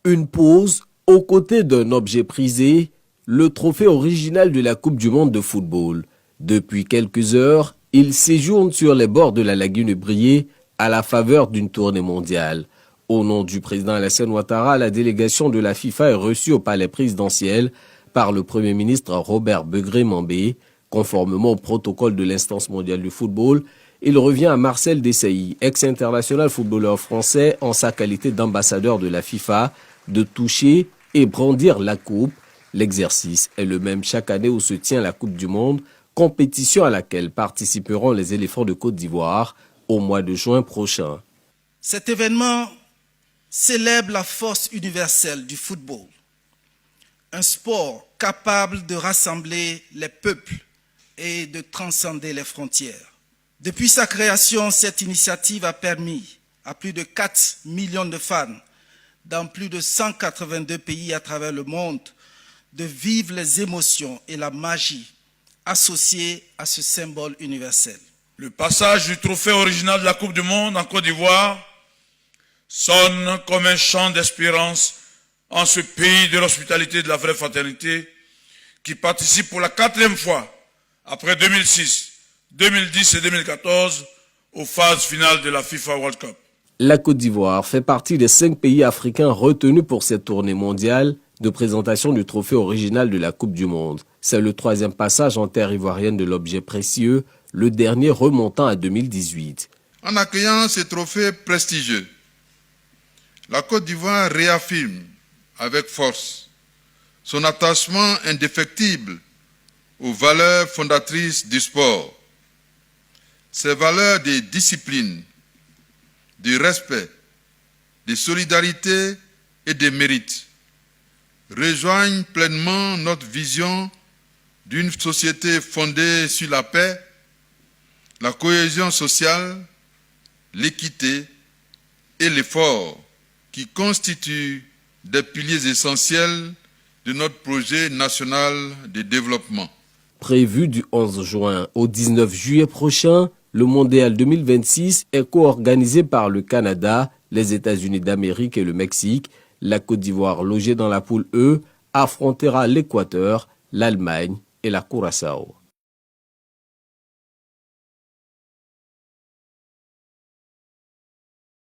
Une pause aux côtés d'un objet prisé, le trophée original de la Coupe du monde de football. Depuis quelques heures, il séjourne sur les bords de la lagune Brié à la faveur d'une tournée mondiale. Au nom du président Alassane Ouattara, la délégation de la FIFA est reçue au palais présidentiel par le Premier ministre Robert Begré-Mambé. Conformément au protocole de l'instance mondiale du football, il revient à Marcel Desailly, ex-international footballeur français en sa qualité d'ambassadeur de la FIFA, de toucher et brandir la coupe. L'exercice est le même chaque année où se tient la Coupe du Monde, compétition à laquelle participeront les éléphants de Côte d'Ivoire au mois de juin prochain. Cet événement célèbre la force universelle du football, un sport capable de rassembler les peuples et de transcender les frontières. Depuis sa création, cette initiative a permis à plus de 4 millions de fans dans plus de 182 pays à travers le monde de vivre les émotions et la magie associées à ce symbole universel. Le passage du trophée original de la Coupe du Monde en Côte d'Ivoire sonne comme un chant d'espérance en ce pays de l'hospitalité et de la vraie fraternité qui participe pour la 4e fois, après 2006, 2010 et 2014, aux phases finales de la FIFA World Cup. La Côte d'Ivoire fait partie des 5 pays africains retenus pour cette tournée mondiale de présentation du trophée original de la Coupe du Monde. C'est le 3e passage en terre ivoirienne de l'objet précieux, le dernier remontant à 2018. En accueillant ce trophée prestigieux, la Côte d'Ivoire réaffirme avec force son attachement indéfectible aux valeurs fondatrices du sport. Ces valeurs de discipline, de respect, de solidarité et de mérite rejoignent pleinement notre vision d'une société fondée sur la paix, la cohésion sociale, l'équité et l'effort qui constituent des piliers essentiels de notre projet national de développement. Prévu du 11 juin au 19 juillet prochain, le Mondial 2026 est co-organisé par le Canada, les États-Unis d'Amérique et le Mexique. La Côte d'Ivoire, logée dans la poule E, affrontera l'Équateur, l'Allemagne et la Curaçao.